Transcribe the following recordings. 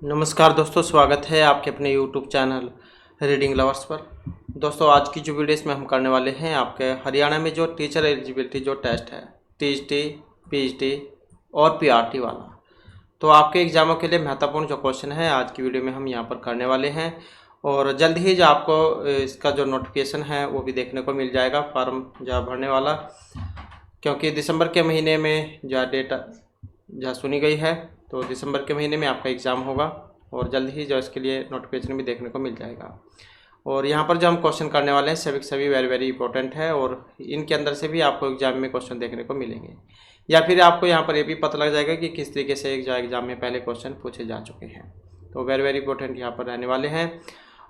नमस्कार दोस्तों, स्वागत है आपके अपने YouTube चैनल रीडिंग लवर्स पर। दोस्तों, आज की जो वीडियो इसमें हम करने वाले हैं आपके हरियाणा में जो टीचर एलिजिबिलिटी जो टेस्ट है टीएसटी, पीएचडी और पीआरटी वाला, तो आपके एग्ज़ामों के लिए महत्वपूर्ण जो क्वेश्चन है आज की वीडियो में हम यहाँ पर करने वाले हैं। और जल्द ही जो आपको इसका जो नोटिफिकेशन है वो भी देखने को मिल जाएगा, फॉर्म जो भरने वाला, क्योंकि दिसंबर के महीने में जो डेट जहाँ सुनी गई है तो दिसंबर के महीने में आपका एग्ज़ाम होगा और जल्द ही जो इसके लिए नोटिफिकेशन भी देखने को मिल जाएगा। और यहाँ पर जो हम क्वेश्चन करने वाले हैं सभी सभी वेरी इंपॉर्टेंट है और इनके अंदर से भी आपको एग्ज़ाम में क्वेश्चन देखने को मिलेंगे, या फिर आपको यहाँ पर ये भी पता लग जाएगा कि किस तरीके से एग्ज़ाम में पहले क्वेश्चन पूछे जा चुके हैं। तो वेरी इंपॉर्टेंट यहाँ पर रहने वाले हैं।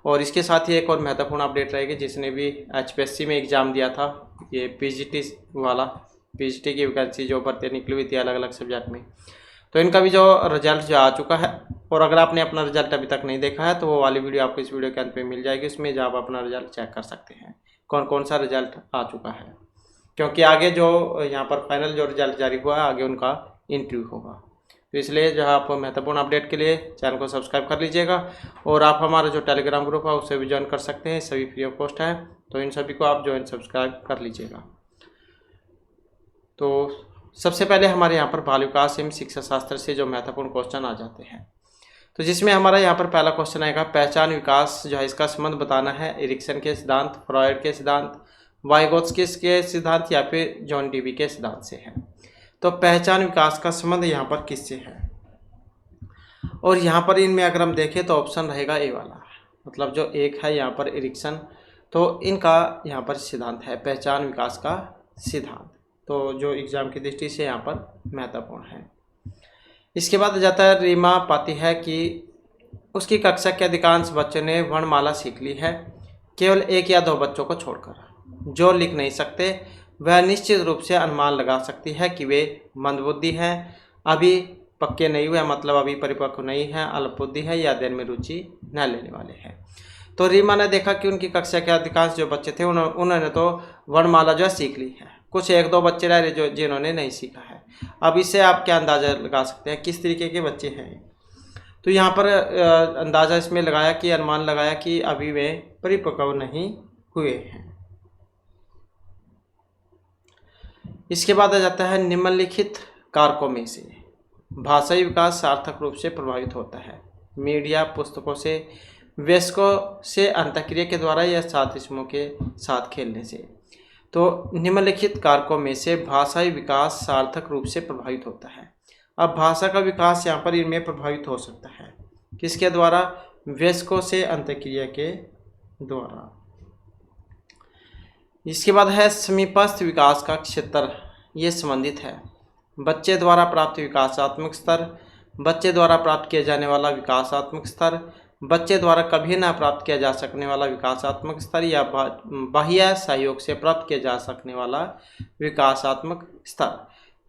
और इसके साथ ही एक और महत्वपूर्ण अपडेट रहेगी, जिसने भी HPSC में एग्ज़ाम दिया था ये PGT वाला, PGT की वैकेंसी जो भर्ती निकली हुई थी अलग अलग सब्जेक्ट में, तो इनका भी जो रिजल्ट जो आ चुका है। और अगर आपने अपना रिजल्ट अभी तक नहीं देखा है तो वो वाली वीडियो आपको इस वीडियो के अंत में मिल जाएगी, उसमें जो आप अपना रिजल्ट चेक कर सकते हैं कौन कौन सा रिजल्ट आ चुका है, क्योंकि आगे जो यहाँ पर फाइनल जो रिजल्ट जारी हुआ है आगे उनका इंटरव्यू होगा। तो इसलिए जो है आप महत्वपूर्ण अपडेट के लिए चैनल को सब्सक्राइब कर लीजिएगा और आप हमारा जो टेलीग्राम ग्रुप है उससे भी ज्वाइन कर सकते हैं, सभी फ्री ऑफ कॉस्ट है, तो इन सभी को आप ज्वाइन सब्सक्राइब कर लीजिएगा। तो सबसे पहले हमारे यहाँ पर बाल विकास एवं शिक्षा शास्त्र से जो महत्वपूर्ण क्वेश्चन आ जाते हैं, तो जिसमें हमारा यहाँ पर पहला क्वेश्चन आएगा, पहचान विकास जो है इसका संबंध बताना है एरिक्सन के सिद्धांत, फ्रॉयड के सिद्धांत, वाइगोत्स्की के सिद्धांत या फिर जॉन डीवी के सिद्धांत से है। तो पहचान विकास का संबंध यहाँ पर किससे है? और यहाँ पर इनमें अगर हम देखें तो ऑप्शन रहेगा ए वाला, मतलब जो एक है यहाँ पर एरिक्सन, तो इनका यहाँ पर सिद्धांत है पहचान विकास का सिद्धांत, तो जो एग्ज़ाम की दृष्टि से यहाँ पर महत्वपूर्ण है। इसके बाद जाता है, रीमा पाती है कि उसकी कक्षा के अधिकांश बच्चों ने वर्णमाला सीख ली है, केवल 1 या 2 बच्चों को छोड़कर। जो लिख नहीं सकते वह निश्चित रूप से अनुमान लगा सकती है कि वे मंदबुद्धि हैं, अभी पक्के नहीं हुए, मतलब अभी परिपक्व नहीं है, अल्पबुद्धि है या अध्ययन में रुचि न लेने वाले हैं। तो रीमा ने देखा कि उनकी कक्षा के अधिकांश जो बच्चे थे उन्होंने तो वर्णमाला जो है सीख ली है, कुछ 1-2 बच्चे रह रहे जिन्होंने नहीं सीखा है। अब इससे आप क्या अंदाज़ा लगा सकते हैं किस तरीके के बच्चे हैं? तो यहाँ पर अंदाज़ा इसमें लगाया कि अनुमान लगाया कि अभी वे परिपक्व नहीं हुए हैं। इसके बाद आ जाता है, निम्नलिखित कारकों में से भाषाई विकास सार्थक रूप से प्रभावित होता है मीडिया, पुस्तकों से, वयस्कों से, अंतःक्रिया के द्वारा या साथी समूह के साथ खेलने से। तो निम्नलिखित कारकों में से भाषाई विकास सार्थक रूप से प्रभावित होता है। अब भाषा का विकास यहाँ पर इनमें प्रभावित हो सकता है किसके द्वारा? वयस्कों से, अंतःक्रिया के द्वारा। इसके बाद है, समीपस्थ विकास का क्षेत्र, ये संबंधित है बच्चे द्वारा प्राप्त विकासात्मक स्तर, बच्चे द्वारा प्राप्त किया जाने वाला विकासात्मक स्तर, बच्चे द्वारा कभी न प्राप्त किया जा सकने वाला विकासात्मक स्तर या बाह्य सहयोग से प्राप्त किया जा सकने वाला विकासात्मक स्तर।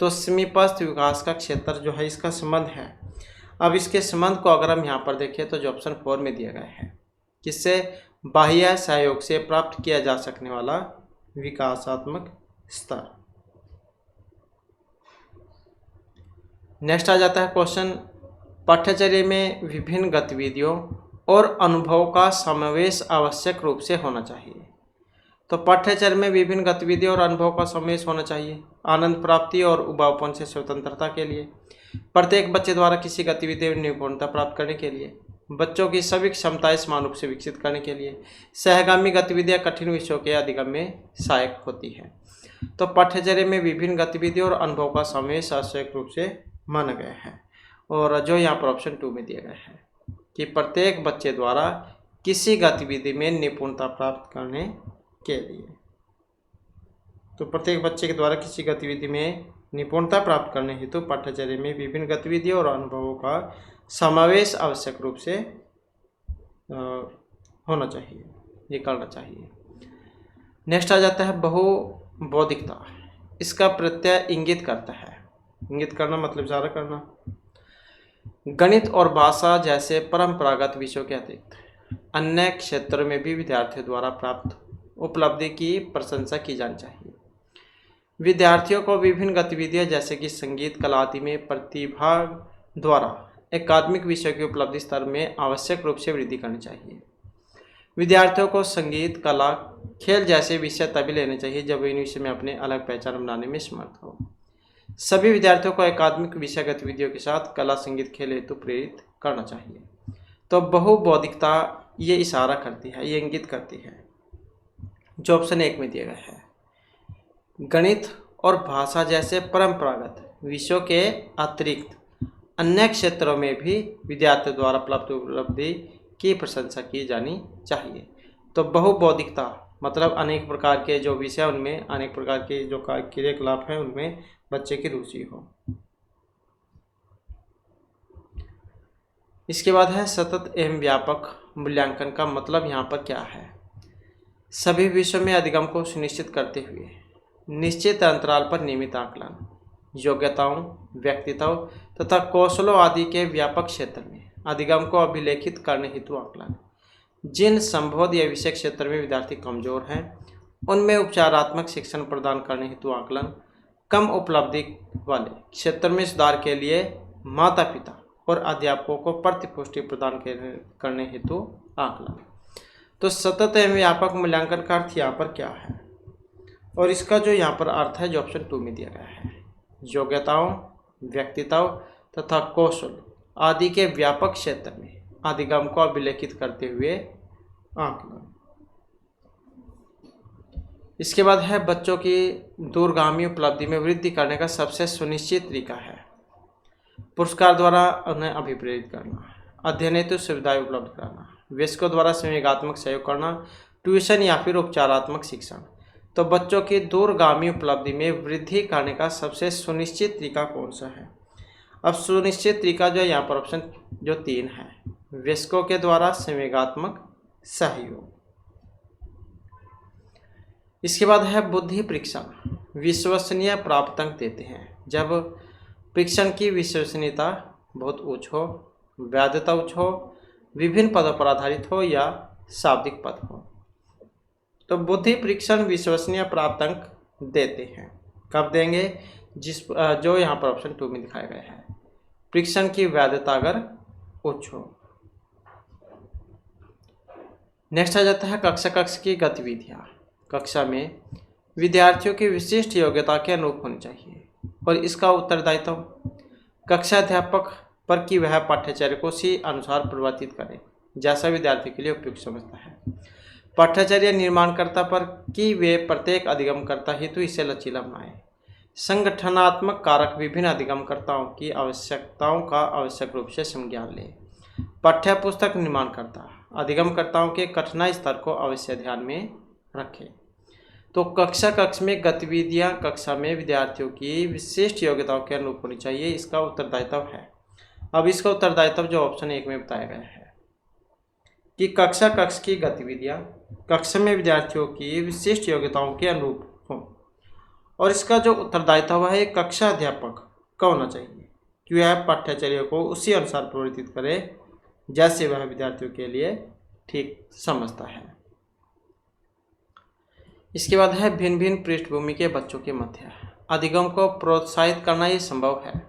तो समीपस्थ विकास का क्षेत्र जो है इसका संबंध है। अब इसके संबंध को अगर हम यहाँ पर देखें तो जो ऑप्शन 4 में दिया गया है, किससे? बाह्य सहयोग से प्राप्त किया जा सकने वाला विकासात्मक स्तर। नेक्स्ट आ जाता है क्वेश्चन, पाठ्यचर्या में विभिन्न गतिविधियों और अनुभव का समावेश आवश्यक रूप से होना चाहिए। तो पाठ्यचर्या में विभिन्न गतिविधियों और अनुभव का समावेश होना चाहिए आनंद प्राप्ति और उबाऊपन से स्वतंत्रता के लिए, प्रत्येक बच्चे द्वारा किसी गतिविधि में निपुणता प्राप्त करने के लिए, बच्चों की सभी क्षमताएं समान रूप से विकसित करने के लिए, सहगामी गतिविधियां कठिन विषयों के अधिगम में सहायक होती है। तो पाठ्यचर्या में विभिन्न गतिविधियों और अनुभव का समावेश आवश्यक रूप से माना गया है, और जो यहाँ पर ऑप्शन 2 में दिया गया है कि प्रत्येक बच्चे द्वारा किसी गतिविधि में निपुणता प्राप्त करने के लिए। तो प्रत्येक बच्चे के द्वारा किसी गतिविधि में निपुणता प्राप्त करने हेतु पाठ्यचर्या में विभिन्न गतिविधियों और अनुभवों का समावेश आवश्यक रूप से होना चाहिए, ये करना चाहिए। नेक्स्ट आ जाता है, बहुबौद्धिकता, इसका प्रत्यय इंगित करता है, इंगित करना मतलब इशारा करना, गणित और भाषा जैसे परंपरागत विषयों के अतिरिक्त अन्य क्षेत्रों में भी विद्यार्थियों द्वारा प्राप्त उपलब्धि की प्रशंसा की जानी चाहिए। विद्यार्थियों को विभिन्न गतिविधियां जैसे कि संगीत, कला आदि में प्रतिभा द्वारा अकादमिक विषयों की उपलब्धि स्तर में आवश्यक रूप से वृद्धि करनी चाहिए। विद्यार्थियों को संगीत, कला, खेल जैसे विषय तभी लेने चाहिए जब इन विषय में अपने अलग पहचान बनाने में समर्थ हो। सभी विद्यार्थियों को अकादमिक विषय गतिविधियों के साथ कला, संगीत, खेल हेतु प्रेरित करना चाहिए। तो बहुबौद्धिकता ये इशारा करती है, ये इंगित करती है, जो ऑप्शन 1 में दिया गया है, गणित और भाषा जैसे परंपरागत विषयों के अतिरिक्त अन्य क्षेत्रों में भी विद्यार्थियों द्वारा प्राप्त उपलब्धि की प्रशंसा की जानी चाहिए। तो बहुबौद्धिकता मतलब अनेक प्रकार के जो विषय उनमें अनेक प्रकार के जो क्रियाकलाप हैं उनमें बच्चे की रुचि हो। इसके बाद है सतत एवं व्यापक मूल्यांकन का मतलब यहाँ पर क्या है। सभी विषयों में अधिगम को सुनिश्चित करते हुए निश्चित अंतराल पर नियमित आकलन, योग्यताओं, व्यक्तित्व तथा कौशलों आदि के व्यापक क्षेत्र में अधिगम को अभिलेखित करने हेतु आकलन। जिन संबोध या विषय क्षेत्र में विद्यार्थी कमजोर हैं उनमें उपचारात्मक शिक्षण प्रदान करने हेतु आकलन। कम उपलब्धि वाले क्षेत्र में सुधार के लिए माता पिता और अध्यापकों को प्रतिपुष्टि प्रदान करने हेतु आकलन। तो सतत एवं व्यापक मूल्यांकन का अर्थ यहाँ पर क्या है और इसका जो यहाँ पर अर्थ है जो ऑप्शन 2 में दिया गया है, योग्यताओं, व्यक्तित्व तथा कौशल आदि के व्यापक क्षेत्र में अधिगम को अभिलेखित करते हुए आकलन। इसके बाद है बच्चों की दूरगामी उपलब्धि में वृद्धि करने का सबसे सुनिश्चित तरीका है पुरस्कार द्वारा उन्हें अभिप्रेरित करना, अध्ययन हेतु सुविधाएं उपलब्ध कराना, वयस्कों द्वारा संवेगात्मक सहयोग करना, ट्यूशन या फिर उपचारात्मक शिक्षण। तो बच्चों की दूरगामी उपलब्धि में वृद्धि करने का सबसे सुनिश्चित तरीका कौन सा है। अब सुनिश्चित तरीका जो यहाँ पर ऑप्शन जो 3 है, वयस्कों के द्वारा संवेगात्मक सहयोग। इसके बाद है बुद्धि परीक्षण विश्वसनीय प्राप्तांक देते हैं जब परीक्षण की विश्वसनीयता बहुत उच्च हो, वैधता उच्च हो, विभिन्न पदों पर आधारित हो या शाब्दिक पद हो। तो बुद्धि परीक्षण विश्वसनीय प्राप्तांक देते हैं कब देंगे, जो यहाँ पर ऑप्शन 2 में दिखाया गया है, परीक्षण की वैधता अगर उच्च हो। नेक्स्ट आ जाता है कक्षा की गतिविधियाँ। कक्षा में विद्यार्थियों की विशिष्ट योग्यता के अनुरूप होनी चाहिए और इसका उत्तरदायित्व कक्षा अध्यापक पर कि वह पाठ्यचर्या को उसी अनुसार परिवर्तित करे जैसा विद्यार्थी के लिए उपयुक्त समझता है। पाठ्यचर्या निर्माणकर्ता पर कि वे प्रत्येक अधिगमकर्ता हेतु इसे लचीला बनाए। संगठनात्मक कारक विभिन्न अधिगमकर्ताओं की आवश्यकताओं का आवश्यक रूप से संज्ञान ले। पाठ्य पुस्तक निर्माणकर्ता अधिगमकर्ताओं के कठिनाई स्तर को अवश्य ध्यान में रखें। तो कक्षा में गतिविधियां कक्षा में विद्यार्थियों की विशिष्ट योग्यताओं के अनुरूप होनी चाहिए, इसका उत्तरदायित्व है। अब इसका उत्तरदायित्व जो ऑप्शन 1 में बताया गया है कि कक्षा की गतिविधियां कक्षा में विद्यार्थियों की विशिष्ट योग्यताओं के अनुरूप हों और इसका जो उत्तरदायित्व है कक्षा अध्यापक का होना चाहिए कि वह पाठ्यचर्या को उसी अनुसार परिवर्तित करे जैसे वह विद्यार्थियों के लिए ठीक समझता है। इसके बाद है भिन्न भिन्न पृष्ठभूमि के बच्चों के मध्य अधिगम को प्रोत्साहित करना ये संभव है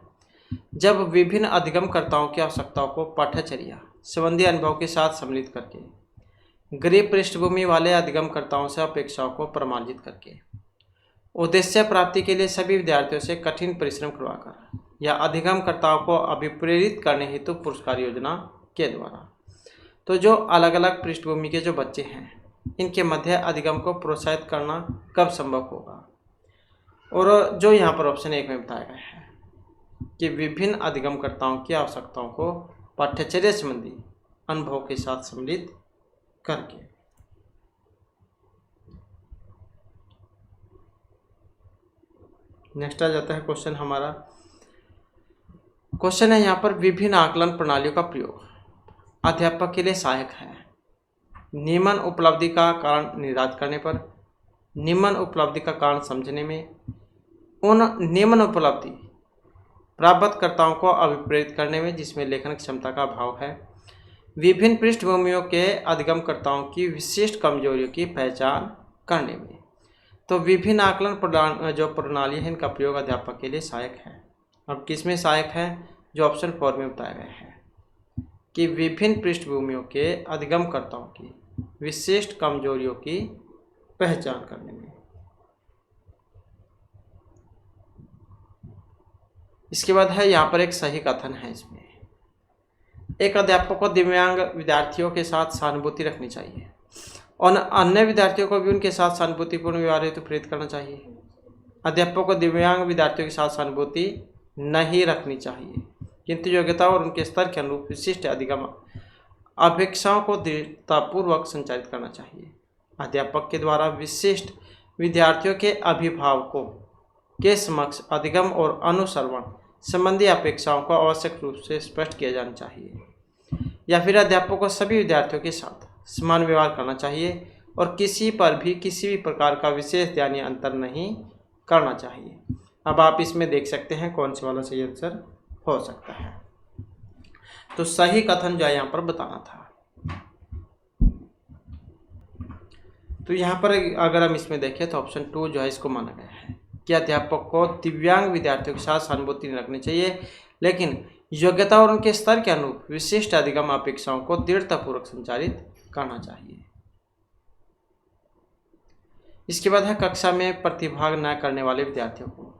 जब विभिन्न अधिगमकर्ताओं की आवश्यकताओं को पाठ्यचर्या संबंधी अनुभव के साथ सम्मिलित करके गरीब पृष्ठभूमि वाले अधिगमकर्ताओं से अपेक्षाओं को प्रमाणित करके उद्देश्य प्राप्ति के लिए सभी विद्यार्थियों से कठिन परिश्रम करवाकर या अधिगमकर्ताओं को अभिप्रेरित करने हेतु पुरस्कार योजना के द्वारा। तो जो अलग अलग पृष्ठभूमि के जो बच्चे हैं इनके मध्य अधिगम को प्रोत्साहित करना कब संभव होगा, और जो यहाँ पर ऑप्शन 1 में बताया गया है कि विभिन्न अधिगमकर्ताओं की आवश्यकताओं को पाठ्यचर्या संबंधी अनुभव के साथ सम्मिलित करके। नेक्स्ट आ जाता है क्वेश्चन हमारा। क्वेश्चन है यहाँ पर विभिन्न आकलन प्रणालियों का प्रयोग अध्यापक के लिए सहायक है। निम्न उपलब्धि का कारण निर्धारित करने पर, निम्न उपलब्धि का कारण समझने में, उन निम्न उपलब्धि प्राप्तकर्ताओं को अभिप्रेरित करने में जिसमें लेखन क्षमता का अभाव है, विभिन्न पृष्ठभूमियों के अधिगमकर्ताओं की विशिष्ट कमजोरियों की पहचान करने में। तो विभिन्न आकलन जो प्रणाली है इनका प्रयोग अध्यापक के लिए सहायक है। अब किस में सहायक है, जो ऑप्शन 4 में बताया गया है कि विभिन्न पृष्ठभूमियों के अधिगमकर्ताओं की विशिष्ट कमजोरियों की पहचान करने में। इसके बाद है यहाँ पर एक सही कथन है। इसमें एक अध्यापक को दिव्यांग विद्यार्थियों के साथ सहानुभूति रखनी चाहिए और अन्य विद्यार्थियों को भी उनके साथ सहानुभूतिपूर्ण व्यवहार हेतु प्रेरित करना चाहिए। अध्यापक को दिव्यांग विद्यार्थियों के साथ सहानुभूति नहीं रखनी चाहिए, किंतु योग्यता और उनके स्तर के अनुरूप विशिष्ट अधिगम अपेक्षाओं को दृढ़तापूर्वक संचालित करना चाहिए। अध्यापक के द्वारा विशिष्ट विद्यार्थियों के अभिभावकों के समक्ष अधिगम और अनुसरण संबंधी अपेक्षाओं को आवश्यक रूप से स्पष्ट किया जाना चाहिए, या फिर अध्यापक को सभी विद्यार्थियों के साथ समान व्यवहार करना चाहिए और किसी पर भी किसी भी प्रकार का विशेष ध्यान या अंतर नहीं करना चाहिए। अब आप इसमें देख सकते हैं कौन से वाला सही आंसर हो सकता है। तो सही कथन जो है यहाँ पर बताना था। तो यहाँ पर अगर हम इसमें देखें तो ऑप्शन 2 जो है इसको माना गया है कि अध्यापक को दिव्यांग विद्यार्थियों के साथ सहानुभूति नहीं रखनी चाहिए, लेकिन योग्यता और उनके स्तर के अनुरूप विशिष्ट अधिगम अपेक्षाओं को दृढ़तापूर्वक संचालित करना चाहिए। इसके बाद है कक्षा में प्रतिभाग न करने वाले विद्यार्थियों को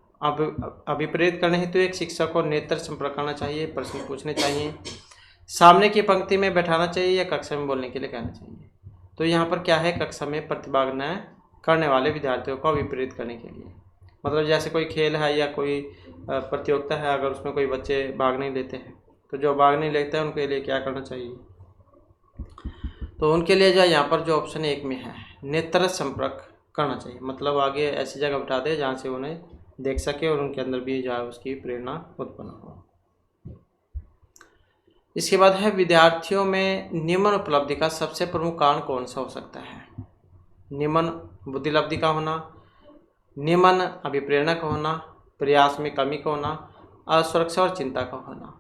अभिप्रेरित करने हेतु एक शिक्षक को नेत्र संपर्क करना चाहिए, प्रश्न पूछने चाहिए, सामने की पंक्ति में बैठाना चाहिए या कक्षा में बोलने के लिए कहना चाहिए। तो यहाँ पर क्या है, कक्षा में प्रतिभाग न करने वाले विद्यार्थियों को अभिप्रेरित करने के लिए, मतलब जैसे कोई खेल है या कोई प्रतियोगिता है, अगर उसमें कोई बच्चे भाग नहीं लेते हैं तो जो भाग नहीं लेते हैं उनके लिए क्या करना चाहिए। तो उनके लिए जो यहाँ पर जो ऑप्शन 1 में है नेत्र संपर्क करना चाहिए, मतलब आगे ऐसी जगह बिठा दे जहाँ से उन्हें देख सके और उनके अंदर भी जो है उसकी प्रेरणा उत्पन्न हो। इसके बाद है विद्यार्थियों में निम्न उपलब्धि का सबसे प्रमुख कारण कौन सा हो सकता है। निम्न बुद्धिलब्धि का होना, निम्न अभिप्रेरणा का होना, प्रयास में कमी का होना, असुरक्षा और चिंता का होना।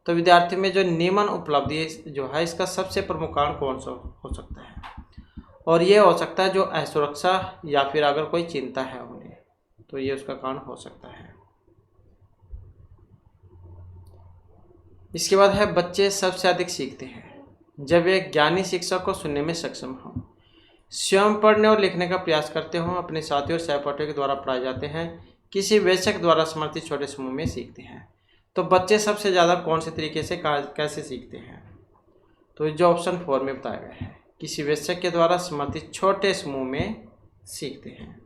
तो विद्यार्थी में जो निम्न उपलब्धि जो है इसका सबसे प्रमुख कारण कौन सा हो सकता है, और ये हो सकता है जो असुरक्षा या फिर अगर कोई चिंता है उन्हें, तो ये उसका कारण हो सकता है। इसके बाद है बच्चे सबसे अधिक सीखते हैं जब वे ज्ञानी शिक्षक को सुनने में सक्षम हों, स्वयं पढ़ने और लिखने का प्रयास करते हों, अपने साथियों और सहपाठियों के द्वारा पढ़ाए जाते हैं, किसी वयस्क द्वारा समर्थित छोटे समूह में सीखते हैं। तो बच्चे सबसे ज़्यादा कौन से तरीके से कैसे सीखते हैं, तो जो ऑप्शन 4 में बताया गया है किसी वयस्क के द्वारा समर्थित छोटे समूह में सीखते हैं।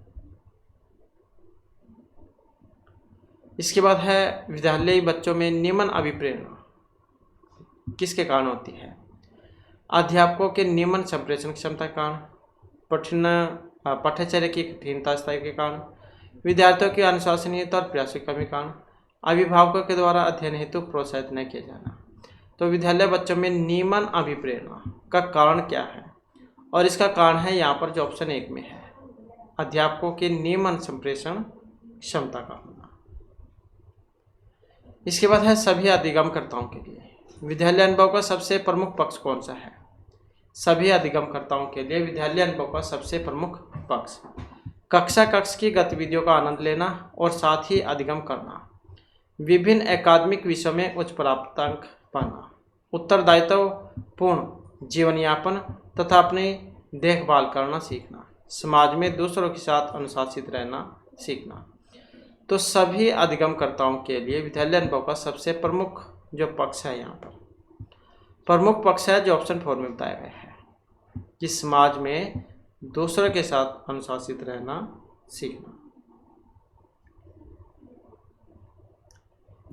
इसके बाद है विद्यालयी बच्चों में निम्न अभिप्रेरणा किसके कारण होती है। अध्यापकों के निम्न संप्रेषण क्षमता के कारण, पाठ्यचर्या की कठिनता स्तर के कारण, विद्यार्थियों की अनुशासनीयता और प्रयास की कमी कारण, अभिभावकों के द्वारा अध्ययन हेतु प्रोत्साहित न किया जाना। तो विद्यालय बच्चों में निम्न अभिप्रेरणा का कारण क्या है, और इसका कारण है यहाँ पर जो ऑप्शन 1 में है अध्यापकों के निम्न संप्रेषण क्षमता का होना। इसके बाद है सभी अधिगमकर्ताओं के लिए विद्यालय अनुभव का सबसे प्रमुख पक्ष कौन सा है। सभी अधिगमकर्ताओं के लिए विद्यालय अनुभव का सबसे प्रमुख पक्ष कक्षा की गतिविधियों का आनंद लेना और साथ ही अधिगम करना, विभिन्न एकाडमिक विषयों में उच्च प्राप्तांक पाना, उत्तरदायित्व पूर्ण जीवन यापन तथा अपनी देखभाल करना सीखना, समाज में दूसरों के साथ अनुशासित रहना सीखना। तो सभी अधिगमकर्ताओं के लिए विद्यालय अनुभव का सबसे प्रमुख जो पक्ष है, यहाँ पर प्रमुख पक्ष है जो ऑप्शन 4 में बताया गया है कि समाज में दूसरों के साथ अनुशासित रहना सीखना।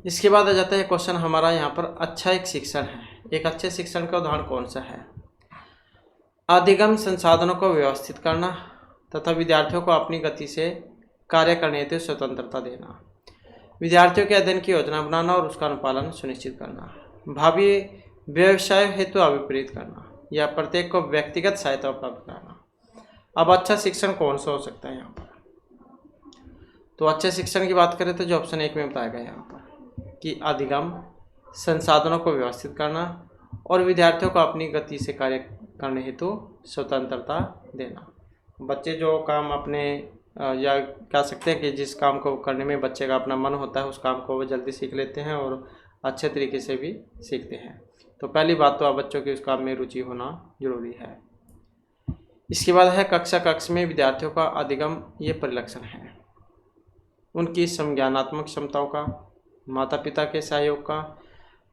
इसके बाद आ जाता है क्वेश्चन हमारा यहाँ पर अच्छा एक शिक्षण है। एक अच्छे शिक्षण का उदाहरण कौन सा है। अधिगम संसाधनों को व्यवस्थित करना तथा विद्यार्थियों को अपनी गति से कार्य करने हेतु स्वतंत्रता देना, विद्यार्थियों के अध्ययन की योजना बनाना और उसका अनुपालन सुनिश्चित करना, भावी व्यवसाय हेतु अभिप्रेरित करना या प्रत्येक को व्यक्तिगत सहायता उपलब्ध कराना। अब अच्छा शिक्षण कौन सा हो सकता है यहाँ पर, तो अच्छे शिक्षण की बात करें तो जो ऑप्शन 1 में बताया गया यहाँ पर कि अधिगम संसाधनों को व्यवस्थित करना और विद्यार्थियों को अपनी गति से कार्य करने हेतु स्वतंत्रता देना। बच्चे जो काम अपने या कह सकते हैं कि जिस काम को करने में बच्चे का अपना मन होता है उस काम को वो जल्दी सीख लेते हैं और अच्छे तरीके से भी सीखते हैं। तो पहली बात तो आप बच्चों की उस काम में रुचि होना जरूरी है। इसके बाद है कक्षा में विद्यार्थियों का अधिगम, ये परिलक्षण है उनकी संज्ञानात्मक क्षमताओं का, माता पिता के सहयोग का,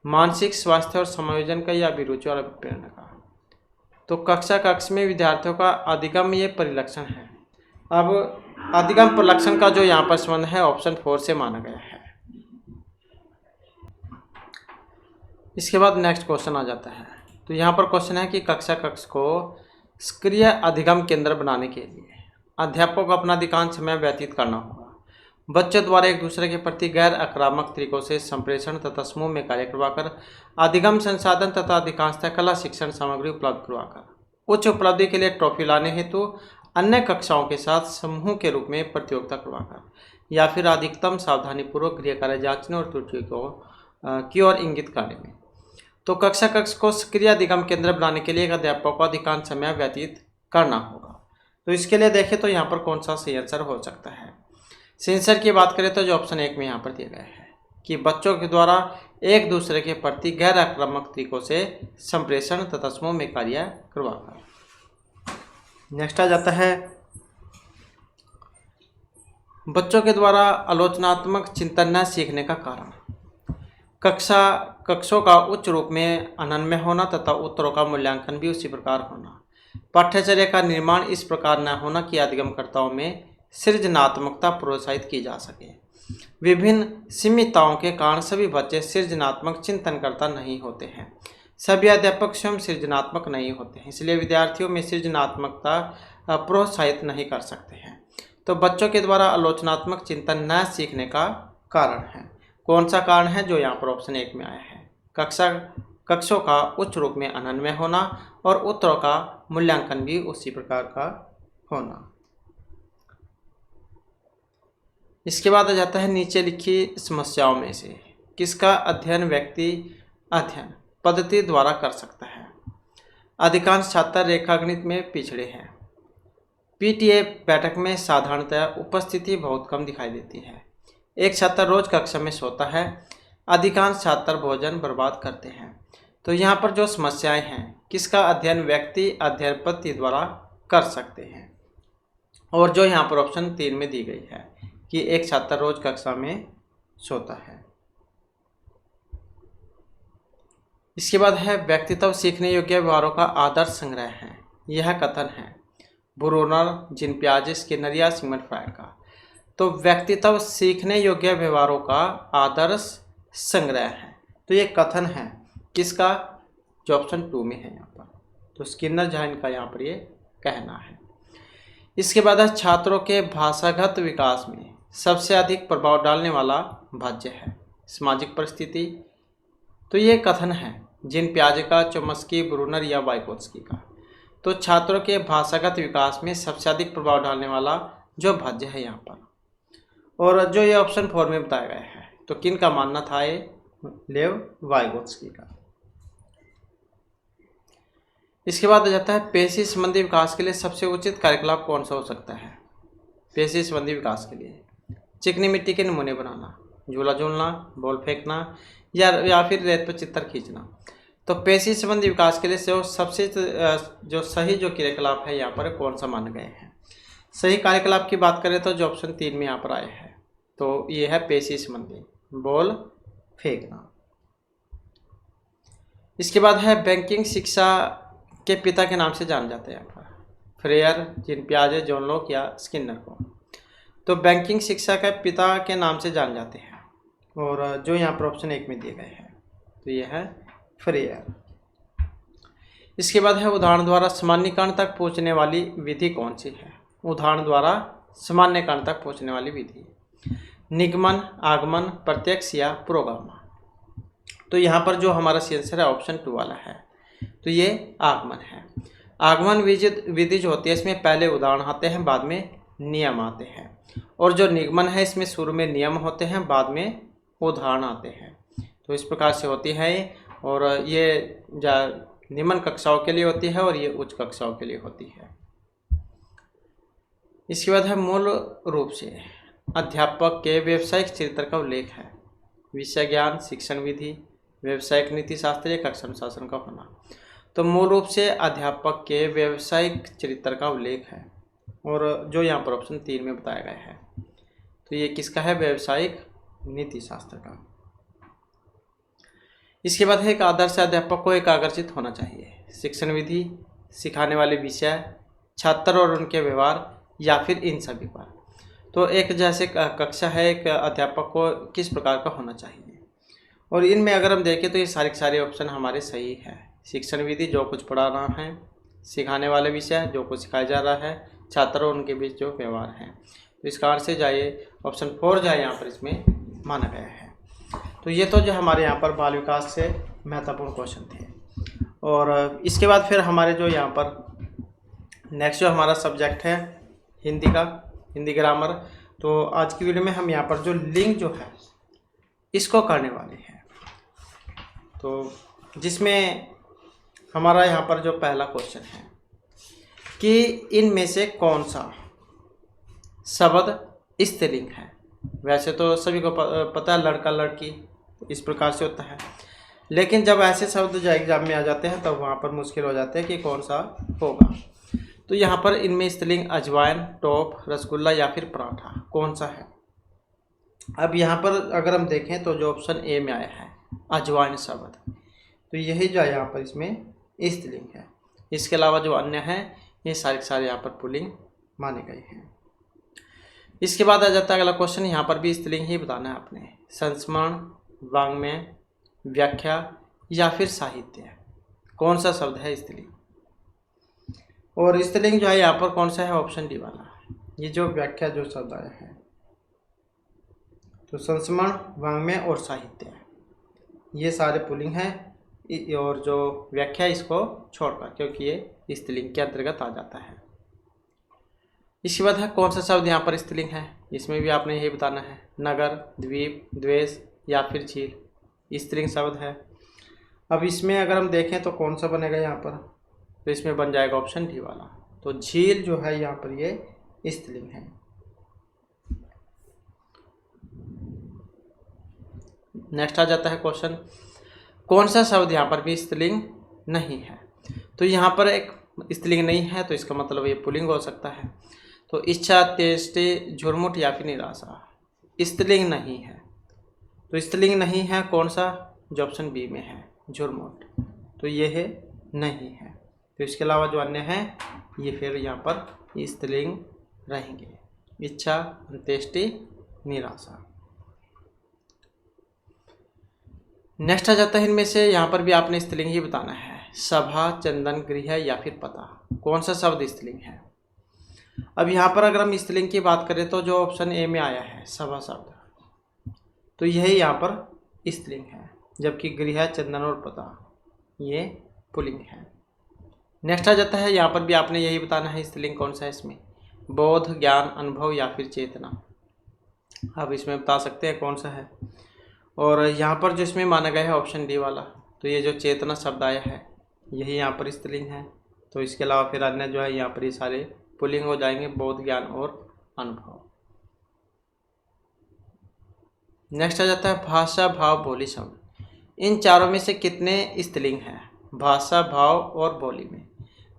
मानसिक स्वास्थ्य और समायोजन का, या अभिरुचि और अभिप्रेरणा का। तो कक्षा में विद्यार्थियों का अधिगम ये परिलक्षण है। अब अधिगम परिलक्षण का जो यहाँ पर संबंध है ऑप्शन 4 से माना गया है। इसके बाद नेक्स्ट क्वेश्चन आ जाता है। तो यहाँ पर क्वेश्चन है कि कक्षा को सक्रिय अधिगम केंद्र बनाने के लिए अध्यापकों को अपना अधिकांश समय व्यतीत करना होगा। बच्चों द्वारा एक दूसरे के प्रति गैर आक्रामक तरीकों से संप्रेषण तथा समूह में कार्य करवाकर अधिगम संसाधन तथा अधिकांशतः कला शिक्षण सामग्री उपलब्ध करवाकर उच्च उपलब्धि के लिए ट्रॉफी लाने हेतु अन्य कक्षाओं के साथ समूह के रूप में प्रतियोगिता करवाकर, या फिर अधिकतम सावधानीपूर्वक गृह कार्य जांचने और त्रुटियों की ओर इंगित करने में। तो कक्षा को सक्रिय अधिगम केंद्र बनाने के लिए एक अध्यापक को अधिकांश समय व्यतीत करना होगा। तो इसके लिए देखें तो यहाँ पर कौन सा सही आंसर हो सकता है। सेंसर की बात करें तो जो ऑप्शन 1 में यहाँ पर दिया गया है कि बच्चों के द्वारा एक दूसरे के प्रति गैर आक्रामक तरीकों से संप्रेषण तथा समूह में कार्य करवाकर। नेक्स्ट आ जाता है बच्चों के द्वारा आलोचनात्मक चिंतन न सीखने का कारण। कक्षों का उच्च रूप में अनन्य होना तथा उत्तरों का मूल्यांकन भी उसी प्रकार होना। पाठ्यचर्या का निर्माण इस प्रकार न होना कि अधिगमकर्ताओं में सृजनात्मकता प्रोत्साहित की जा सके। विभिन्न सीमितताओं के कारण सभी बच्चे सृजनात्मक चिंतनकर्ता नहीं होते हैं। सभी अध्यापक स्वयं सृजनात्मक नहीं होते हैं, इसलिए विद्यार्थियों में सृजनात्मकता प्रोत्साहित नहीं कर सकते हैं। तो बच्चों के द्वारा आलोचनात्मक चिंतन न सीखने का कारण है। कौन सा कारण है जो यहाँ पर ऑप्शन 1 में आया है। कक्षों का उच्च रूप में अनन्य होना और उत्तरों का मूल्यांकन भी उसी प्रकार का होना। इसके बाद आ जाता है नीचे लिखी समस्याओं में से किसका अध्ययन व्यक्ति अध्ययन पद्धति द्वारा कर सकता है। अधिकांश छात्र रेखागणित में पिछड़े हैं। पीटीए बैठक में साधारणतः उपस्थिति बहुत कम दिखाई देती है। एक छात्र रोज कक्षा में सोता है। अधिकांश छात्र भोजन बर्बाद करते हैं। तो यहाँ पर जो समस्याएं हैं किसका अध्ययन व्यक्ति अध्ययन पद्धति द्वारा कर सकते हैं, और जो यहाँ पर ऑप्शन 3 में दी गई है कि एक छात्र रोज कक्षा में सोता है। इसके बाद है व्यक्तित्व सीखने योग्य व्यवहारों का आदर्श संग्रह है। यह कथन है ब्रूनर, जीन पियाजे, स्किनर या सिगमंड फ्रायड का। तो व्यक्तित्व सीखने योग्य व्यवहारों का आदर्श संग्रह है। तो ये कथन है किसका, जो ऑप्शन 2 में है यहाँ पर। तो स्किनर जहाँ इनका यहाँ पर ये कहना है। इसके बाद है छात्रों के भाषागत विकास में सबसे अधिक प्रभाव डालने वाला भाज्य है सामाजिक परिस्थिति। तो ये कथन है जीन पियाजे का, चोम्स्की, ब्रूनर या वाइगोत्स्की का। तो छात्रों के भाषागत विकास में सबसे अधिक प्रभाव डालने वाला जो भाज्य है यहाँ पर, और जो ये ऑप्शन 4 में बताया गया है। तो किन का मानना था ये, लेव वाइगोत्स्की का। इसके बाद आ जाता है पेशी संबंधी विकास के लिए सबसे उचित कार्यकलाप कौन सा हो सकता है। पेशी संबंधी विकास के लिए चिकनी मिट्टी के नमूने बनाना, झूला झूलना, बॉल फेंकना या फिर रेत पर चित्र खींचना। तो पेशी संबंधी विकास के लिए सबसे जो सही जो क्रियाकलाप है यहाँ पर कौन सा माने गए हैं। सही कार्यकलाप की बात करें तो जो ऑप्शन 3 में यहाँ पर आए हैं, तो ये है पेशी संबंधी, बॉल फेंकना। इसके बाद है बैंकिंग शिक्षा के पिता के नाम से जाने जाते हैं यहाँ पर फ्रेयर, जीन पियाजे, जॉन लॉक या स्किनर को। तो बैंकिंग शिक्षा के पिता के नाम से जाने जाते हैं, और जो यहाँ पर ऑप्शन 1 में दिए गए हैं तो ये है फ्रेयर। इसके बाद है उदाहरण द्वारा सामान्यीकरण तक पहुँचने वाली विधि कौन सी है। उदाहरण द्वारा सामान्यीकरण तक पहुँचने वाली विधि निगमन, आगमन, प्रत्यक्ष या प्रोगामा। तो यहाँ पर जो हमारा आंसर है ऑप्शन 2 वाला है, तो ये आगमन है। आगमन विधि जो होती है इसमें पहले उदाहरण आते हैं, बाद में नियम आते हैं, और जो निगमन है इसमें शुरू में नियम होते हैं, बाद में उदाहरण आते हैं। तो इस प्रकार से होती है, और ये निम्न कक्षाओं के लिए होती है और ये उच्च कक्षाओं के लिए होती है। इसके बाद है मूल रूप से अध्यापक के व्यावसायिक चरित्र का उल्लेख है। विषय ज्ञान, शिक्षण विधि, व्यावसायिक नीति शास्त्र या कक्षा अनुशासन का होना। तो मूल रूप से अध्यापक के व्यावसायिक चरित्र का उल्लेख है, और जो यहाँ पर ऑप्शन 3 में बताया गया है, तो ये किसका है? व्यावसायिक नीति शास्त्र का। इसके बाद है एक आदर्श अध्यापक को एकाग्रचित होना चाहिए। शिक्षण विधि, सिखाने वाले विषय, छात्र और उनके व्यवहार, या फिर इन सभी पर। तो एक जैसे कक्षा है, एक अध्यापक को किस प्रकार का होना चाहिए, और इनमें अगर हम देखें तो ये सारे ऑप्शन हमारे सही हैं। शिक्षण विधि, जो कुछ पढ़ा रहा है, सिखाने वाले विषय, जो कुछ सिखाया जा रहा है, छात्र और उनके बीच जो व्यवहार है। तो इस कारण से जाइए ऑप्शन 4 जाए यहाँ पर इसमें माना गया है। तो ये तो जो हमारे यहाँ पर बाल विकास से महत्वपूर्ण क्वेश्चन थे। और इसके बाद फिर हमारे जो यहाँ पर नेक्स्ट जो हमारा सब्जेक्ट है हिंदी का, हिंदी ग्रामर। तो आज की वीडियो में हम यहाँ पर जो लिंक जो है इसको करने वाले हैं। तो जिसमें हमारा यहाँ पर जो पहला क्वेश्चन है कि इनमें से कौन सा शब्द स्त्रीलिंग है। वैसे तो सभी को पता है लड़का लड़की इस प्रकार से होता है, लेकिन जब ऐसे शब्द जो एग्जाम में आ जाते हैं तब तो वहाँ पर मुश्किल हो जाते हैं कि कौन सा होगा। तो यहाँ पर इनमें स्त्रीलिंग अजवाइन, टॉप, रसगुल्ला या फिर पराठा कौन सा है। अब यहाँ पर अगर हम देखें तो जो ऑप्शन ए में आया है अजवाइन शब्द, तो यही जो है यहाँ पर इसमें स्त्रीलिंग है। इसके अलावा जो अन्य हैं ये सारे यहाँ पर पुल्लिंग माने गए हैं। इसके बाद आ जाता है अगला क्वेश्चन, यहाँ पर भी स्त्रीलिंग ही बताना है आपने। संस्मरण, वाङ्मय, व्याख्या या फिर साहित्य, कौन सा शब्द है स्त्रीलिंग। और स्त्रीलिंग जो है यहाँ पर कौन सा है? ऑप्शन डी वाला, ये जो व्याख्या जो शब्द आया है। तो संस्मरण, वाङ्मय और साहित्य ये सारे पुल्लिंग हैं, और जो व्याख्या इसको छोड़कर, क्योंकि ये स्त्रीलिंग के अंतर्गत आ जाता है। इसके बाद है कौन सा शब्द यहाँ पर स्त्रीलिंग है, इसमें भी आपने यही बताना है। नगर, द्वीप, द्वेष या फिर झील स्त्रीलिंग शब्द है। अब इसमें अगर हम देखें तो कौन सा बनेगा यहाँ पर, तो इसमें बन जाएगा ऑप्शन डी वाला। तो झील जो है यहाँ पर ये स्त्रीलिंग है। नेक्स्ट आ जाता है क्वेश्चन, कौन सा शब्द यहाँ पर भी स्त्रीलिंग नहीं है। तो यहाँ पर एक स्त्रीलिंग नहीं है, तो इसका मतलब ये पुल्लिंग हो सकता है। तो इच्छा, तेष्टि, झुरमुट या फिर निराशा स्त्रीलिंग नहीं है। तो स्त्रीलिंग नहीं है कौन सा? जो ऑप्शन बी में है झुरमुट, तो ये है नहीं है। तो इसके अलावा जो अन्य हैं ये फिर यहाँ पर स्त्रीलिंग रहेंगे। इच्छा, अंत्येष्टि, निराशा। नेक्स्ट आ जाता है इनमें से, यहाँ पर भी आपने स्त्रीलिंग ही बताना है। सभा, चंदन, गृह या फिर पता, कौन सा शब्द स्त्रीलिंग है। अब यहाँ पर अगर हम स्त्रीलिंग की बात करें तो जो ऑप्शन ए में आया है सभा शब्द, तो यही यहाँ पर स्त्रीलिंग है, जबकि गृह, चंदन और पता ये पुल्लिंग है। नेक्स्ट आ जाता है, यहाँ पर भी आपने यही बताना है स्त्रीलिंग कौन सा है इसमें। बोध, ज्ञान, अनुभव या फिर चेतना, आप इसमें बता सकते हैं कौन सा है। और यहाँ पर जो इसमें माना गया है ऑप्शन डी वाला, तो ये जो चेतना शब्द आया है यही यहाँ पर स्त्रीलिंग है। तो इसके अलावा फिर अन्य जो है यहाँ पर ये सारे पुल्लिंग हो जाएंगे, बोध, ज्ञान और अनुभव। नेक्स्ट आ जाता है भाषा, भाव, बोली शब्द, इन चारों में से कितने स्त्रीलिंग हैं। भाषा, भाव और बोली में,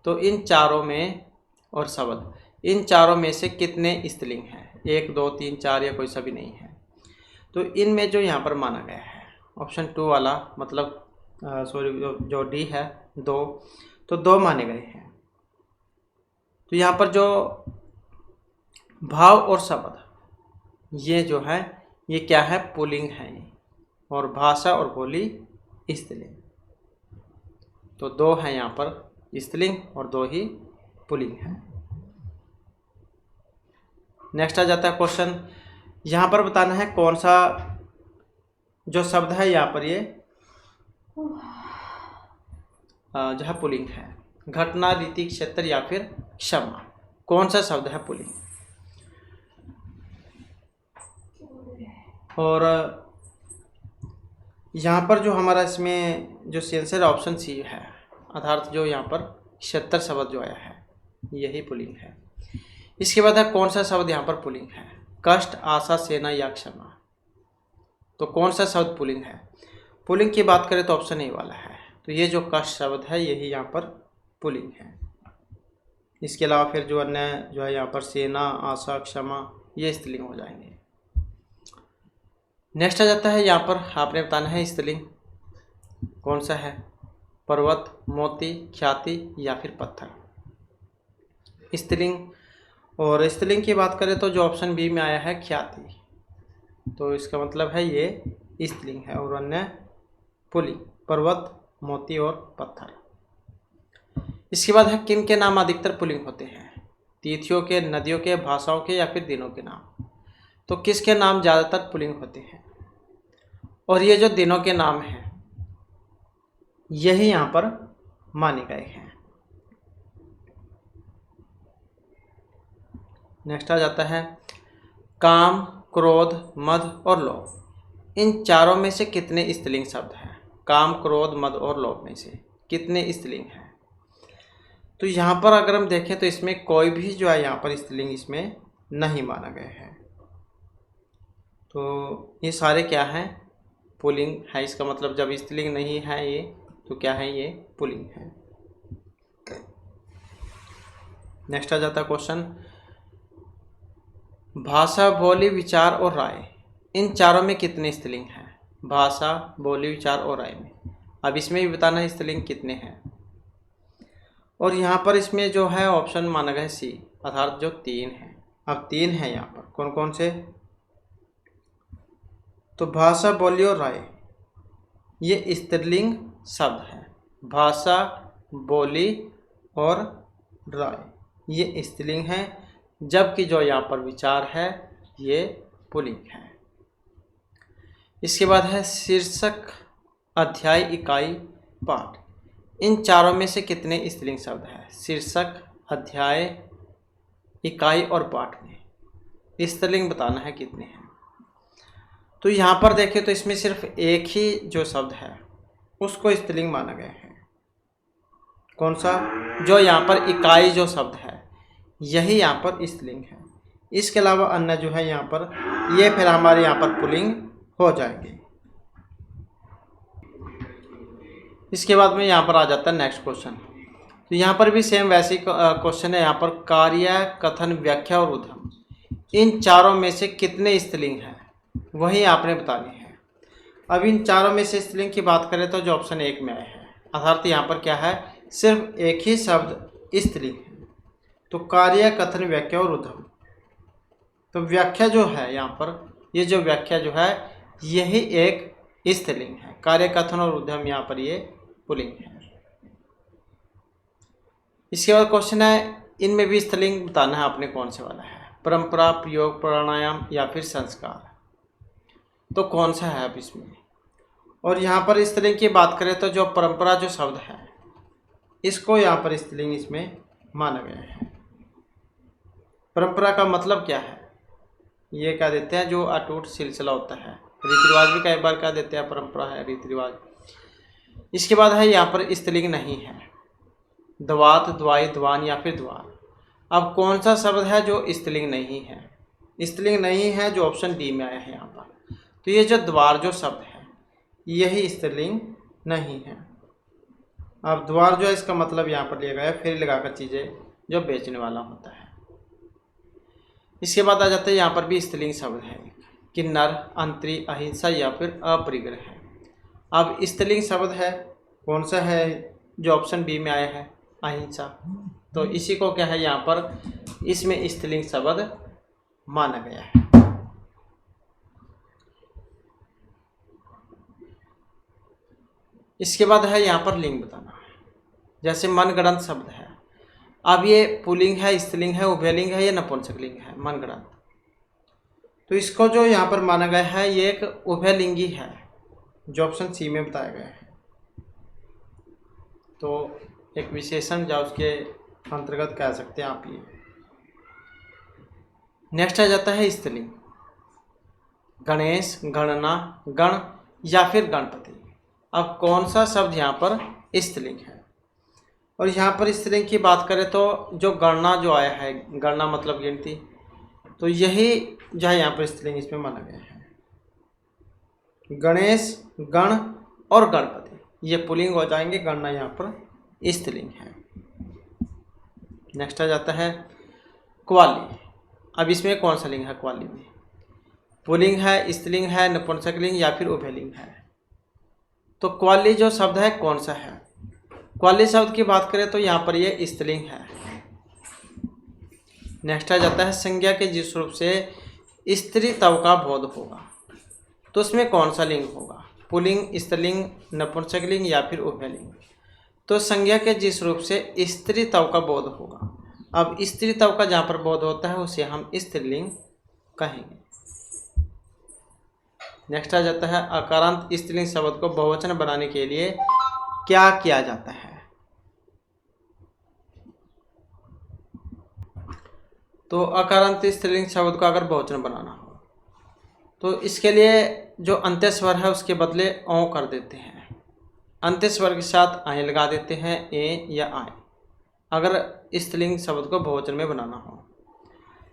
तो इन चारों में, और शब्द, इन चारों में से कितने स्त्रीलिंग हैं। 1, 2, 3, 4 या कोई सा भी नहीं है। तो इनमें जो यहाँ पर माना गया है ऑप्शन 2 वाला, मतलब जो डी है 2, तो 2 माने गए हैं। तो यहाँ पर जो भाव और शब्द ये जो है ये क्या है? पुल्लिंग है ये, और भाषा और बोली स्त्रीलिंग। तो 2 है यहाँ पर स्त्रीलिंग और 2 ही पुल्लिंग है। नेक्स्ट आ जाता है क्वेश्चन, यहाँ पर बताना है कौन सा जो शब्द है यहाँ पर ये जो है पुल्लिंग है। घटना, रीति, क्षेत्र या फिर क्षमा, कौन सा शब्द है पुल्लिंग। और यहाँ पर जो हमारा इसमें जो आंसर ऑप्शन सी है, अर्थात जो यहाँ पर क्षेत्र शब्द जो आया है यही पुल्लिंग है। इसके बाद है कौन सा शब्द यहाँ पर पुल्लिंग है। कष्ट, आशा, सेना या क्षमा, तो कौन सा शब्द पुल्लिंग है? पुल्लिंग की बात करें तो ऑप्शन ए वाला है। तो ये जो कष्ट शब्द है यही यहाँ पर पुल्लिंग है। इसके अलावा फिर जो अन्य जो है यहाँ पर सेना, आशा, क्षमा, ये स्त्रीलिंग हो जाएंगे। नेक्स्ट आ जाता है यहाँ पर आपने बताना है स्त्रीलिंग कौन सा है? पर्वत, मोती, ख्याति या फिर पत्थर। स्त्रीलिंग, और स्त्रीलिंग की बात करें तो जो ऑप्शन बी में आया है ख्याति, तो इसका मतलब है ये स्त्रीलिंग है, और अन्य पुल्लिंग, पर्वत, मोती और पत्थर। इसके बाद है किन के नाम अधिकतर पुल्लिंग होते हैं? तिथियों के, नदियों के, भाषाओं के या फिर दिनों के नाम। तो किसके नाम ज़्यादातर पुल्लिंग होते हैं? और ये जो दिनों के नाम हैं यही यहाँ पर माने गए हैं। नेक्स्ट आ जाता है काम, क्रोध, मद और लोभ। इन चारों में से कितने स्त्रीलिंग शब्द हैं? काम, क्रोध, मद और लोभ में से कितने स्त्रीलिंग हैं? तो यहाँ पर अगर हम देखें तो इसमें कोई भी जो है यहाँ पर स्त्रीलिंग इसमें नहीं माना गया है। तो ये सारे क्या हैं? पुल्लिंग है। इसका मतलब जब स्त्रीलिंग नहीं है ये तो क्या है? ये पुल्लिंग है। नेक्स्ट आ जाता है क्वेश्चन भाषा, बोली, विचार और राय। इन चारों में कितने स्त्रीलिंग हैं? भाषा, बोली, विचार और राय में। अब इसमें भी बताना है स्त्रीलिंग कितने हैं। और यहाँ पर इसमें जो है ऑप्शन माना गया है सी, अर्थात जो 3 है। अब 3 है यहाँ पर, कौन कौन से? तो भाषा, बोली और राय ये स्त्रीलिंग शब्द है। भाषा, बोली और राय ये स्त्रीलिंग है, जबकि जो यहाँ पर विचार है ये पुल्लिंग है। इसके बाद है शीर्षक, अध्याय, इकाई, पाठ। इन चारों में से कितने स्त्रीलिंग शब्द हैं? शीर्षक, अध्याय, इकाई और पाठ में स्त्रीलिंग बताना है कितने हैं। तो यहाँ पर देखें तो इसमें सिर्फ एक ही जो शब्द है उसको स्त्रीलिंग माना गया है। कौन सा? जो यहाँ पर इकाई जो शब्द है यही यहाँ पर स्त्रीलिंग है। इसके अलावा अन्य जो है यहाँ पर ये फिर हमारे यहाँ पर पुल्लिंग हो जाएंगे। इसके बाद में यहाँ पर आ जाता है नेक्स्ट क्वेश्चन। तो यहाँ पर भी सेम वैसी क्वेश्चन है। यहाँ पर कार्य, कथन, व्याख्या और उद्यम, इन चारों में से कितने स्त्रीलिंग हैं वही आपने बतानी है। अब इन चारों में से स्त्रीलिंग की बात करें तो जो ऑप्शन 1 में आया है, अर्थात यहाँ पर क्या है? सिर्फ एक ही शब्द स्त्रीलिंग है। तो कार्य, कथन, व्याख्या और उद्यम। तो व्याख्या जो है यहाँ पर, ये जो व्याख्या जो है यही एक स्त्रीलिंग है। कार्य, कथन और उद्यम यहाँ पर ये पुल्लिंग है। इसके बाद क्वेश्चन है इनमें भी स्त्रीलिंग बताना है आपने कौन से वाला है? परंपरा, प्रयोग, प्राणायाम या फिर संस्कार। तो कौन सा है अब इसमें? और यहाँ पर स्त्रीलिंग की बात करें तो जो परंपरा जो शब्द है इसको यहाँ पर स्त्रीलिंग इसमें माना गया है। परंपरा का मतलब क्या है? ये क्या देते हैं? जो अटूट सिलसिला होता है। रीति रिवाज भी कई बार क्या देते हैं? परंपरा है, रीति रिवाज। इसके बाद है यहाँ पर स्त्रीलिंग नहीं है। द्वात, द्वाई, द्वान या फिर द्वार। अब कौन सा शब्द है जो स्त्रीलिंग नहीं है? स्त्रीलिंग नहीं है जो ऑप्शन डी में आया है यहाँ पर। तो ये जो द्वार जो शब्द है यही स्त्रीलिंग नहीं है। अब द्वार जो है इसका मतलब यहाँ पर लिया गया है फेरी लगाकर चीज़ें जो बेचने वाला होता है। इसके बाद आ जाता है यहाँ पर भी स्त्रीलिंग शब्द है किन्नर, अंतरी, अहिंसा या फिर अपरिग्रह। अब स्त्रीलिंग शब्द है कौन सा है? जो ऑप्शन बी में आया है अहिंसा। तो इसी को क्या है यहाँ पर इसमें स्त्रीलिंग शब्द माना गया है। इसके बाद है यहाँ पर लिंग बताना। जैसे मनगढ़ंत शब्द है, अब ये पुल्लिंग है, स्त्रीलिंग है, उभयलिंग है या नपुंसकलिंग है? मनगढ़ंत। तो इसको जो यहाँ पर माना गया है ये एक उभयलिंगी है, जो ऑप्शन सी में बताया गया है। तो एक विशेषण या उसके अंतर्गत कह सकते हैं आप ये। नेक्स्ट आ जाता है स्त्रीलिंग। गणेश, गणना, गण या फिर गणपति। अब कौन सा शब्द यहाँ पर स्त्रीलिंग है? और यहाँ पर स्त्रीलिंग की बात करें तो जो गणना जो आया है, गणना मतलब गिनती, तो यही जो है यहाँ पर स्त्रीलिंग इसमें माना गया है। गणेश, गण और गणपति, ये पुल्लिंग हो जाएंगे, गणना यहाँ पर स्त्रीलिंग है। नेक्स्ट आ जाता है क्वाली। अब इसमें कौन सा लिंग है क्वाली में? पुल्लिंग है, स्त्रीलिंग है, नपुंसकलिंग या फिर उभयलिंग है? तो क्वाली जो शब्द है कौन सा है? क्वाली शब्द की बात करें तो यहाँ पर ये स्त्रीलिंग है। नेक्स्ट आ जाता है संज्ञा के जिस रूप से स्त्री तव का बोध होगा, तो उसमें कौन सा लिंग होगा? पुल्लिंग, स्त्रीलिंग, नपुंसकलिंग या फिर उभयलिंग? तो संज्ञा के जिस रूप से स्त्री तव का बोध होगा। अब स्त्री तव का जहाँ पर बोध होता है उसे हम स्त्रीलिंग कहेंगे। नेक्स्ट आ जाता है अकारांत स्त्रीलिंग शब्द को बहुवचन बनाने के लिए क्या किया जाता है? तो अकारांत स्त्रीलिंग शब्द को अगर बहुवचन बनाना हो तो इसके लिए जो अंत्य स्वर है उसके बदले ओ कर देते हैं। अंत्य स्वर के साथ आए लगा देते हैं, ए या आए, अगर स्त्रीलिंग शब्द को बहुवचन में बनाना हो।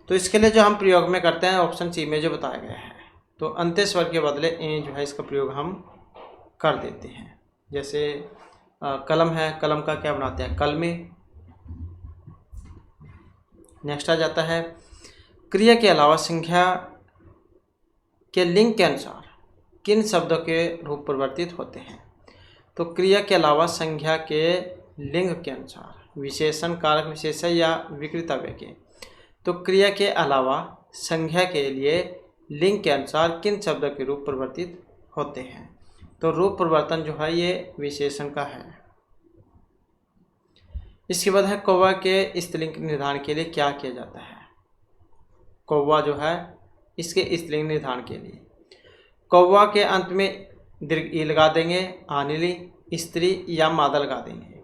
तो इसके लिए जो हम प्रयोग में करते हैं ऑप्शन सी में जो बताया गया है, तो अंत्य स्वर के बदले ए जो है इसका प्रयोग हम कर देते हैं। जैसे कलम है, कलम का क्या बनाते हैं? कलमे। नेक्स्ट आ जाता है क्रिया के अलावा संख्या के लिंग के अनुसार किन शब्दों के रूप परिवर्तित होते हैं? तो क्रिया के अलावा संख्या के लिंग के अनुसार विशेषण, कारक विशेषण या विकृतव्य के। तो क्रिया के अलावा संख्या के लिए लिंग के अनुसार किन शब्दों के रूप परिवर्तित होते हैं? तो रूप परिवर्तन जो है ये विशेषण का है। इसके बाद है कौवा के स्त्रीलिंग के निर्धारण के लिए क्या किया जाता है? कौवा जो है इसके स्त्रीलिंग निर्धारण के लिए कौवा के अंत में दीर्घ ई लगा देंगे, आनिली, स्त्री या मादा लगा देंगे।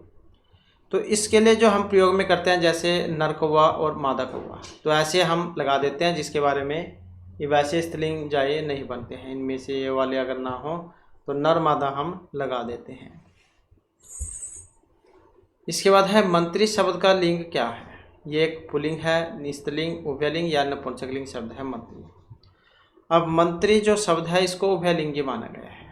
तो इसके लिए जो हम प्रयोग में करते हैं जैसे नर कौवा और मादा कौवा, तो ऐसे हम लगा देते हैं, जिसके बारे में ये वैसे स्त्रीलिंग जाए नहीं बनते हैं। इनमें से ये वाले अगर ना हो तो नर मादा हम लगा देते हैं। इसके बाद है मंत्री शब्द का लिंग क्या है? ये एक पुल्लिंग है, स्त्रीलिंग, उभयलिंग या नपुंसकलिंग शब्द है मंत्री। अब मंत्री जो शब्द है इसको उभयलिंगी माना गया है।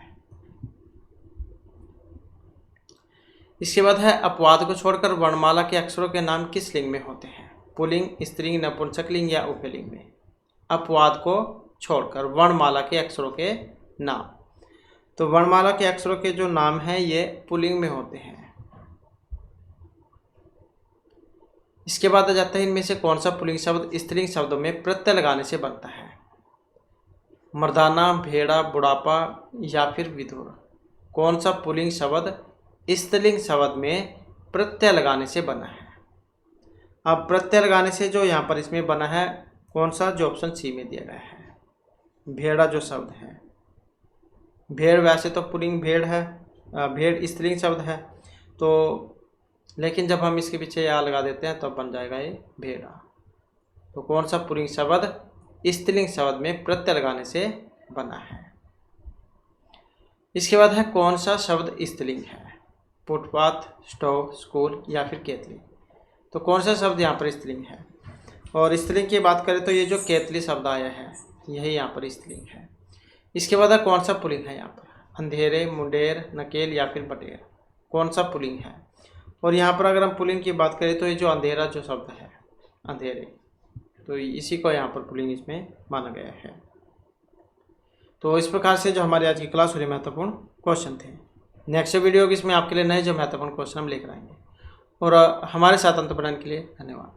इसके बाद है अपवाद को छोड़कर वर्णमाला के अक्षरों के नाम किस लिंग में होते हैं? पुल्लिंग, स्त्रीलिंग, नपुंसकलिंग या उभयलिंग में? अपवाद को छोड़कर वर्णमाला के अक्षरों के नाम, तो वर्णमाला के अक्षरों के जो नाम हैं ये पुल्लिंग में होते हैं। इसके बाद आ जाता है इनमें से कौन सा पुल्लिंग शब्द स्त्रीलिंग शब्दों में प्रत्यय लगाने से बनता है? मर्दाना, भेड़ा, बुढ़ापा या फिर विधुर? कौन सा पुल्लिंग शब्द स्त्रीलिंग शब्द में प्रत्यय लगाने से बना है? अब प्रत्यय लगाने से जो यहाँ पर इसमें बना है कौन सा? जो ऑप्शन सी में दिया गया है, भेड़ा जो शब्द है। भेड़ वैसे तो पुल्लिंग भेड़ है, भेड़ स्त्रीलिंग शब्द है, तो लेकिन जब हम इसके पीछे या लगा देते हैं तो बन जाएगा ये भेड़ा। तो कौन सा पुल्लिंग शब्द स्त्रीलिंग शब्द में प्रत्यय लगाने से बना है? इसके बाद है कौन सा शब्द स्त्रीलिंग है? फुटपाथ, स्टोव, स्कूल या फिर केतली? तो कौन सा शब्द यहाँ पर स्त्रीलिंग है? और स्त्रीलिंग की बात करें तो ये जो केतली शब्द आया है यही यहाँ पर स्त्रीलिंग है। इसके बाद है कौन सा पुल्लिंग है यहाँ पर? अंधेरे, मुंडेर, नकेल या फिर बटेर? कौन सा पुल्लिंग है? और यहाँ पर अगर हम पुल्लिंग की बात करें तो ये जो अंधेरा जो शब्द है, अंधेरे, तो इसी को यहाँ पर पुल्लिंग इसमें माना गया है। तो इस प्रकार से जो हमारी आज की क्लास हुई महत्वपूर्ण क्वेश्चन थे। नेक्स्ट वीडियो की इसमें आपके लिए नए जो महत्वपूर्ण क्वेश्चन हम लेकर आएंगे। और हमारे साथ अंत बनाने के लिए धन्यवाद।